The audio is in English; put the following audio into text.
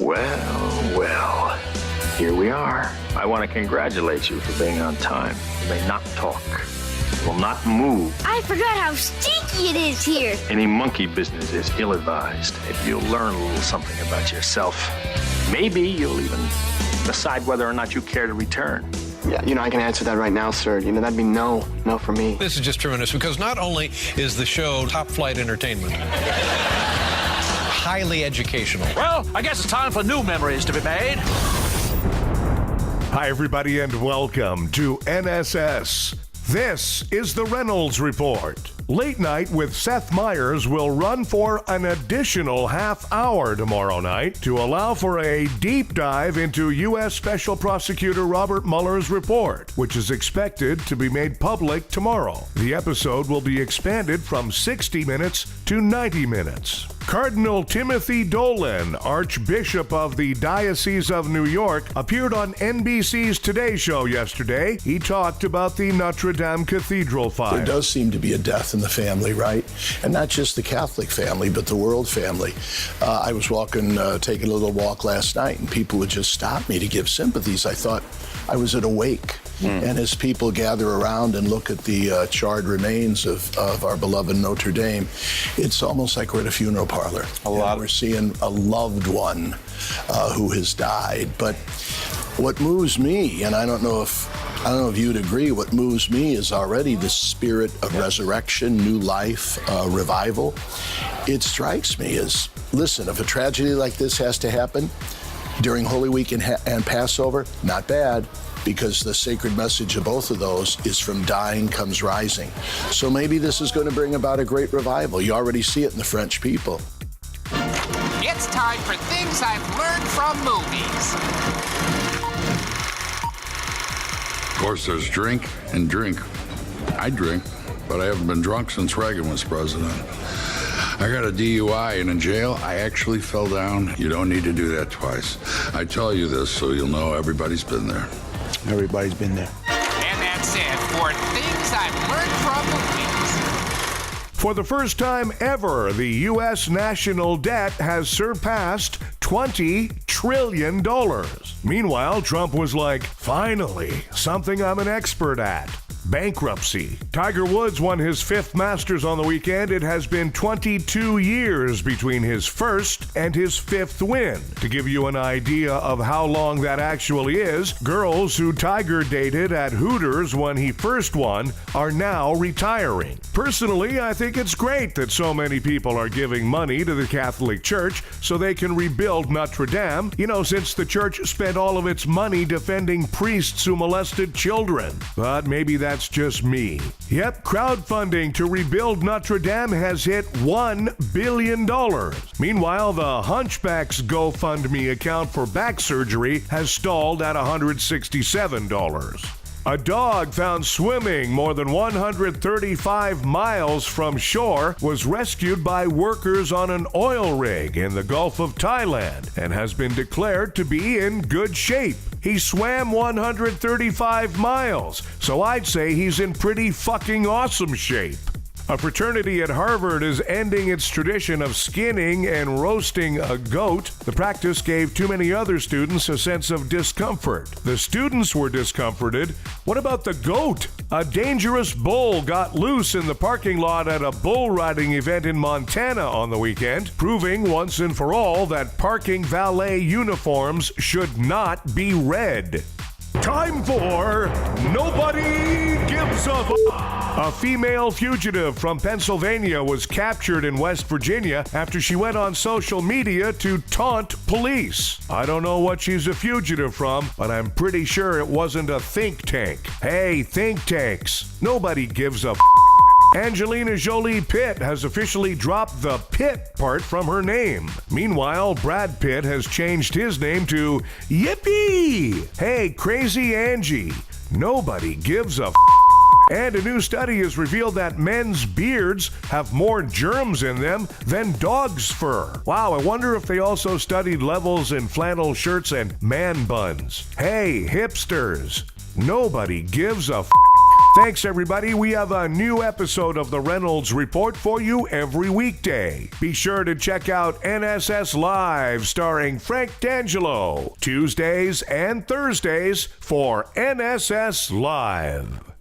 Well, well, here we are. I want to congratulate you for being on time. You may not talk, will not move. I forgot how stinky it is here. Any monkey business is ill-advised. If you'll learn a little something about yourself, maybe you'll even decide whether or not you care to return. Yeah, I can answer that right now, sir. That'd be no for me. This is just tremendous because not only is the show top-flight entertainment, highly educational. Well, I guess it's time for new memories to be made. Hi, everybody, and welcome to NSS. This is the Reynolds Report. Late Night with Seth Meyers will run for an additional half hour tomorrow night to allow for a deep dive into U.S. Special Prosecutor Robert Mueller's report, which is expected to be made public tomorrow. The episode will be expanded from 60 minutes to 90 minutes. Cardinal Timothy Dolan, Archbishop of the Diocese of New York, appeared on NBC's Today Show yesterday. He talked about the Notre Dame Cathedral fire. There does seem to be a death in the family, right? And not just the Catholic family, but the world family. I was taking a little walk last night, and people would just stop me to give sympathies. I thought I was at a wake. And as people gather around and look at the charred remains of our beloved Notre Dame, it's almost like we're at a funeral parlor. We're seeing a loved one who has died. But what moves me, and I don't know if you'd agree, what moves me is already the spirit of resurrection, new life, revival. It strikes me as, listen, if a tragedy like this has to happen during Holy Week and Passover, not bad, because the sacred message of both of those is from dying comes rising. So maybe this is going to bring about a great revival. You already see it in the French people. It's time for things I've learned from movies. Of course, there's drink and drink. I drink, but I haven't been drunk since Reagan was president. I got a DUI, and in jail, I actually fell down. You don't need to do that twice. I tell you this so you'll know everybody's been there. Everybody's been there. And that's it for things I've learned from movies. For the first time ever, the U.S. national debt has surpassed $20 trillion. Meanwhile, Trump was like, finally, something I'm an expert at. Bankruptcy. Tiger Woods won his fifth Masters on the weekend. It has been 22 years between his first and his fifth win. To give you an idea of how long that actually is, girls who Tiger dated at Hooters when he first won are now retiring. Personally, I think it's great that so many people are giving money to the Catholic Church so they can rebuild Notre Dame, since the church spent all of its money defending priests who molested children. But maybe that's just me. Yep, crowdfunding to rebuild Notre Dame has hit $1 billion. Meanwhile, the Hunchback's GoFundMe account for back surgery has stalled at $167. A dog found swimming more than 135 miles from shore was rescued by workers on an oil rig in the Gulf of Thailand and has been declared to be in good shape. He swam 135 miles, so I'd say he's in pretty fucking awesome shape. A fraternity at Harvard is ending its tradition of skinning and roasting a goat. The practice gave too many other students a sense of discomfort. The students were discomforted. What about the goat? A dangerous bull got loose in the parking lot at a bull riding event in Montana on the weekend, proving once and for all that parking valet uniforms should not be red. Time for Nobody Gives a A female fugitive from Pennsylvania was captured in West Virginia after she went on social media to taunt police. I don't know what she's a fugitive from, but I'm pretty sure it wasn't a think tank. Hey, think tanks, nobody gives a Angelina Jolie Pitt has officially dropped the Pitt part from her name. Meanwhile, Brad Pitt has changed his name to Yippee! Hey, Crazy Angie, nobody gives a And a new study has revealed that men's beards have more germs in them than dogs' fur. Wow, I wonder if they also studied levels in flannel shirts and man buns. Hey, hipsters, nobody gives a Thanks, everybody. We have a new episode of the Reynolds Report for you every weekday. Be sure to check out NSS Live starring Frank D'Angelo, Tuesdays and Thursdays for NSS Live.